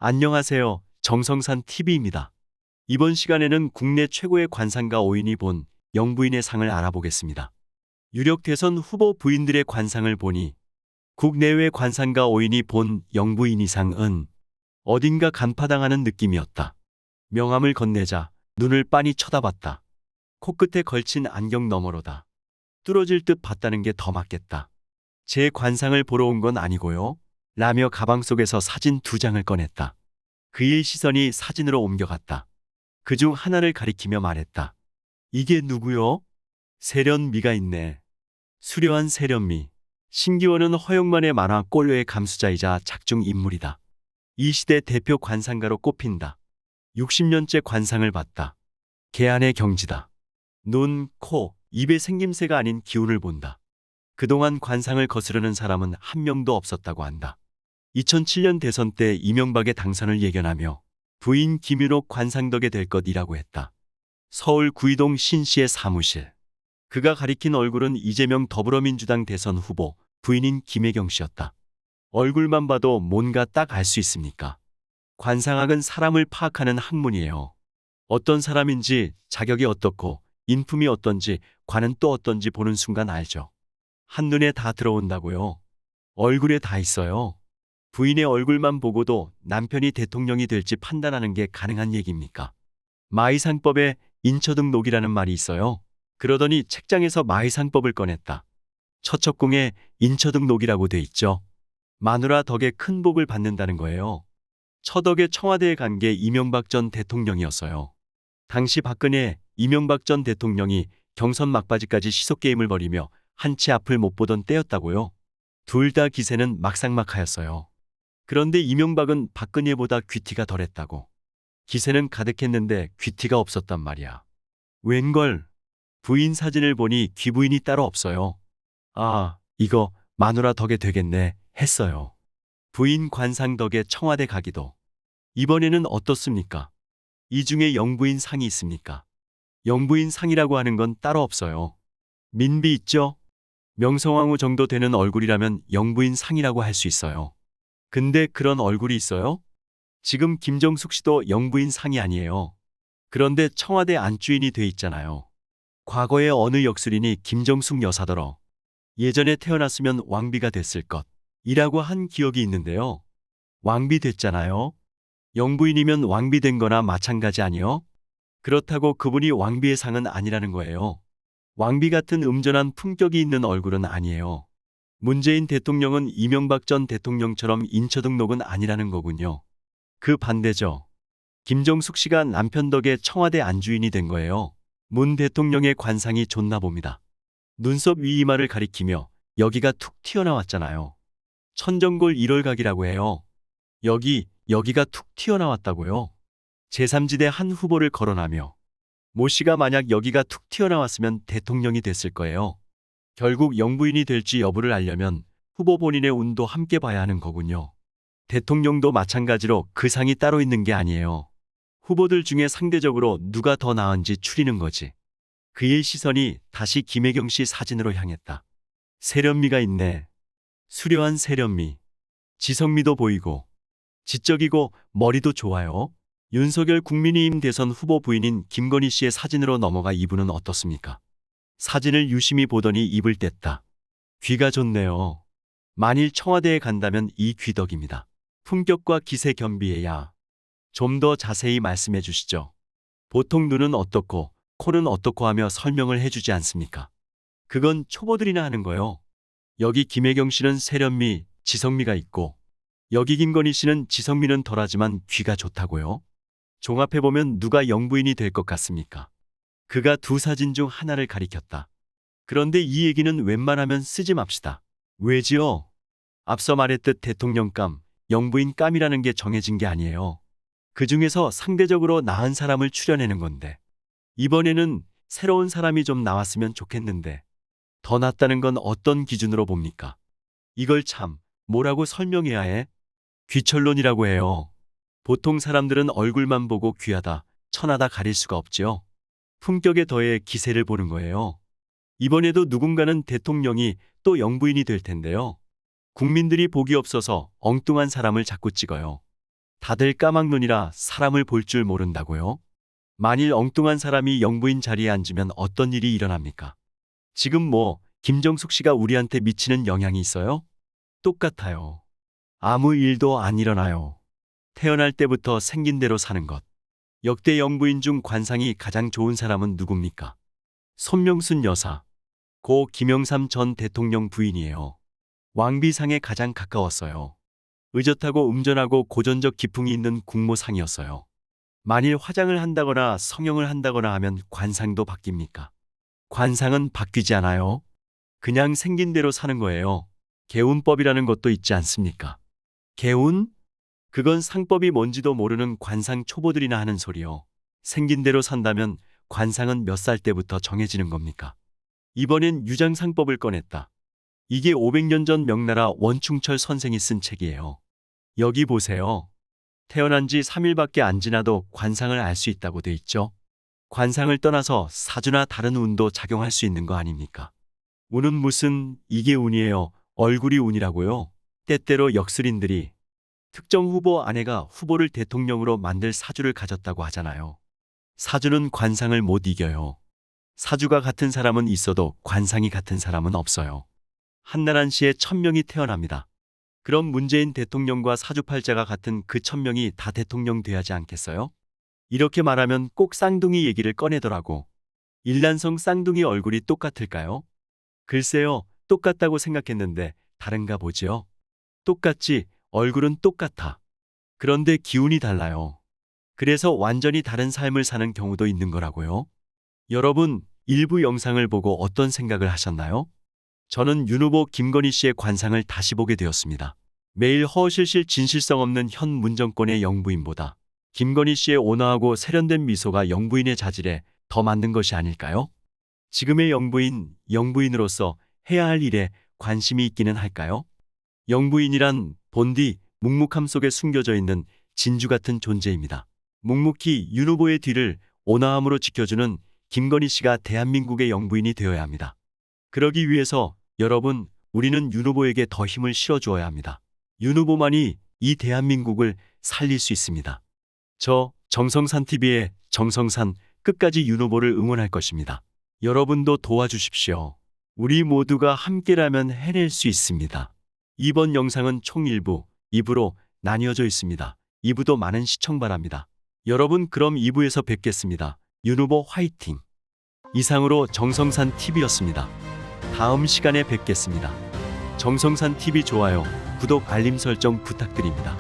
안녕하세요. 정성산 TV입니다. 이번 시간에는 국내 최고의 관상가 5인이 본 영부인의 상을 알아보겠습니다. 유력 대선 후보 부인들의 관상을 보니 국내외 관상가 5인이 본 영부인 이상은 어딘가 간파당하는 느낌이었다. 명함을 건네자 눈을 빤히 쳐다봤다. 코끝에 걸친 안경 너머로다. 뚫어질 듯 봤다는 게 더 맞겠다. 제 관상을 보러 온 건 아니고요. 라며 가방 속에서 사진 2장을 꺼냈다. 그의 시선이 사진으로 옮겨갔다. 그중 하나를 가리키며 말했다. 이게 누구요? 세련미가 있네. 수려한 세련미. 신기원은 허영만의 만화 꼴려의 감수자이자 작중 인물이다. 이 시대 대표 관상가로 꼽힌다. 60년째 관상을 봤다. 개안의 경지다. 눈, 코, 입의 생김새가 아닌 기운을 본다. 그동안 관상을 거스르는 사람은 한 명도 없었다고 한다. 2007년 대선 때 이명박의 당선을 예견하며 부인 김윤옥 관상덕에 될 것이라고 했다. 서울 구이동 신씨의 사무실. 그가 가리킨 얼굴은 이재명 더불어민주당 대선 후보 부인인 김혜경 씨였다. 얼굴만 봐도 뭔가 딱 알 수 있습니까? 관상학은 사람을 파악하는 학문이에요. 어떤 사람인지, 자격이 어떻고 인품이 어떤지, 관은 또 어떤지 보는 순간 알죠. 한눈에 다 들어온다고요. 얼굴에 다 있어요. 부인의 얼굴만 보고도 남편이 대통령이 될지 판단하는 게 가능한 얘기입니까? 마의상법에 인처등록이라는 말이 있어요. 그러더니 책장에서 마의상법을 꺼냈다. 처척궁에 인처등록이라고 돼 있죠. 마누라 덕에 큰 복을 받는다는 거예요. 처덕에 청와대에 간 게 이명박 전 대통령이었어요. 당시 박근혜, 이명박 전 대통령이 경선 막바지까지 시속게임을 벌이며 한치 앞을 못 보던 때였다고요. 둘 다 기세는 막상막하였어요. 그런데 이명박은 박근혜보다 귀티가 덜했다고. 기세는 가득했는데 귀티가 없었단 말이야. 웬걸? 부인 사진을 보니 귀부인이 따로 없어요. 아, 이거 마누라 덕에 되겠네 했어요. 부인 관상 덕에 청와대 가기도. 이번에는 어떻습니까? 이 중에 영부인 상이 있습니까? 영부인 상이라고 하는 건 따로 없어요. 민비 있죠? 명성황후 정도 되는 얼굴이라면 영부인 상이라고 할 수 있어요. 근데 그런 얼굴이 있어요? 지금 김정숙 씨도 영부인 상이 아니에요. 그런데 청와대 안주인이 돼 있잖아요. 과거에 어느 역술인이 김정숙 여사더러 예전에 태어났으면 왕비가 됐을 것이라고 한 기억이 있는데요. 왕비 됐잖아요. 영부인이면 왕비 된 거나 마찬가지 아니요? 그렇다고 그분이 왕비의 상은 아니라는 거예요. 왕비 같은 음전한 품격이 있는 얼굴은 아니에요. 문재인 대통령은 이명박 전 대통령처럼 인처등록은 아니라는 거군요. 그 반대죠. 김정숙 씨가 남편 덕에 청와대 안주인이 된 거예요. 문 대통령의 관상이 좋나 봅니다. 눈썹 위 이마를 가리키며 여기가 툭 튀어나왔잖아요. 천정골 1월각이라고 해요. 여기가 툭 튀어나왔다고요. 제3지대 한 후보를 거론하며 모 씨가 만약 여기가 툭 튀어나왔으면 대통령이 됐을 거예요. 결국 영부인이 될지 여부를 알려면 후보 본인의 운도 함께 봐야 하는 거군요. 대통령도 마찬가지로 그 상이 따로 있는 게 아니에요. 후보들 중에 상대적으로 누가 더 나은지 추리는 거지. 그의 시선이 다시 김혜경 씨 사진으로 향했다. 세련미가 있네. 수려한 세련미. 지성미도 보이고 지적이고 머리도 좋아요. 윤석열 국민의힘 대선 후보 부인인 김건희 씨의 사진으로 넘어가 이분은 어떻습니까? 사진을 유심히 보더니 입을 뗐다. 귀가 좋네요. 만일 청와대에 간다면 이 귀덕입니다. 품격과 기세 겸비해야. 좀 더 자세히 말씀해 주시죠. 보통 눈은 어떻고 코는 어떻고 하며 설명을 해주지 않습니까? 그건 초보들이나 하는 거요. 여기 김혜경 씨는 세련미, 지성미가 있고 여기 김건희 씨는 지성미는 덜하지만 귀가 좋다고요. 종합해보면 누가 영부인이 될 것 같습니까? 그가 두 사진 중 하나를 가리켰다. 그런데 이 얘기는 웬만하면 쓰지 맙시다. 왜지요? 앞서 말했듯 대통령감, 영부인감이라는 게 정해진 게 아니에요. 그 중에서 상대적으로 나은 사람을 추려내는 건데 이번에는 새로운 사람이 좀 나왔으면 좋겠는데 더 낫다는 건 어떤 기준으로 봅니까? 이걸 참 뭐라고 설명해야 해? 귀철론이라고 해요. 보통 사람들은 얼굴만 보고 귀하다, 천하다 가릴 수가 없지요. 품격에 더해 기세를 보는 거예요. 이번에도 누군가는 대통령이 또 영부인이 될 텐데요. 국민들이 복이 없어서 엉뚱한 사람을 자꾸 찍어요. 다들 까막눈이라 사람을 볼 줄 모른다고요? 만일 엉뚱한 사람이 영부인 자리에 앉으면 어떤 일이 일어납니까? 지금 김정숙 씨가 우리한테 미치는 영향이 있어요? 똑같아요. 아무 일도 안 일어나요. 태어날 때부터 생긴 대로 사는 것. 역대 영부인 중 관상이 가장 좋은 사람은 누굽니까? 손명순 여사. 고 김영삼 전 대통령 부인이에요. 왕비상에 가장 가까웠어요. 의젓하고 음전하고 고전적 기풍이 있는 국모상이었어요. 만일 화장을 한다거나 성형을 한다거나 하면 관상도 바뀝니까? 관상은 바뀌지 않아요. 그냥 생긴 대로 사는 거예요. 개운법이라는 것도 있지 않습니까? 개운? 그건 상법이 뭔지도 모르는 관상 초보들이나 하는 소리요. 생긴 대로 산다면 관상은 몇 살 때부터 정해지는 겁니까? 이번엔 유장상법을 꺼냈다. 이게 500년 전 명나라 원충철 선생이 쓴 책이에요. 여기 보세요. 태어난 지 3일밖에 안 지나도 관상을 알 수 있다고 돼 있죠. 관상을 떠나서 사주나 다른 운도 작용할 수 있는 거 아닙니까? 운은 무슨 이게 운이에요. 얼굴이 운이라고요. 때때로 역술인들이 특정 후보 아내가 후보를 대통령으로 만들 사주를 가졌다고 하잖아요. 사주는 관상을 못 이겨요. 사주가 같은 사람은 있어도 관상이 같은 사람은 없어요. 한나란 씨의 1000명이 태어납니다. 그럼 문재인 대통령과 사주팔자가 같은 그 1000명이 다 대통령 돼야지 않겠어요? 이렇게 말하면 꼭 쌍둥이 얘기를 꺼내더라고. 일란성 쌍둥이 얼굴이 똑같을까요? 글쎄요, 똑같다고 생각했는데 다른가 보지요. 똑같지, 얼굴은 똑같아. 그런데 기운이 달라요. 그래서 완전히 다른 삶을 사는 경우도 있는 거라고요. 여러분, 일부 영상을 보고 어떤 생각을 하셨나요? 저는 윤 후보 김건희 씨의 관상을 다시 보게 되었습니다. 매일 허실실 진실성 없는 현 문정권의 영부인보다 김건희 씨의 온화하고 세련된 미소가 영부인의 자질에 더 맞는 것이 아닐까요? 지금의 영부인으로서 해야 할 일에 관심이 있기는 할까요? 영부인이란 본디 묵묵함 속에 숨겨져 있는 진주 같은 존재입니다. 묵묵히 윤 후보의 뒤를 온화함으로 지켜주는 김건희 씨가 대한민국의 영부인이 되어야 합니다. 그러기 위해서 여러분, 우리는 윤 후보에게 더 힘을 실어주어야 합니다. 윤 후보만이 이 대한민국을 살릴 수 있습니다. 저 정성산TV의 정성산 끝까지 윤 후보를 응원할 것입니다. 여러분도 도와주십시오. 우리 모두가 함께라면 해낼 수 있습니다. 이번 영상은 총 1부, 2부로 나뉘어져 있습니다. 2부도 많은 시청 바랍니다. 여러분, 그럼 2부에서 뵙겠습니다. 윤 후보 화이팅! 이상으로 정성산TV였습니다. 다음 시간에 뵙겠습니다. 정성산TV 좋아요, 구독, 알림 설정 부탁드립니다.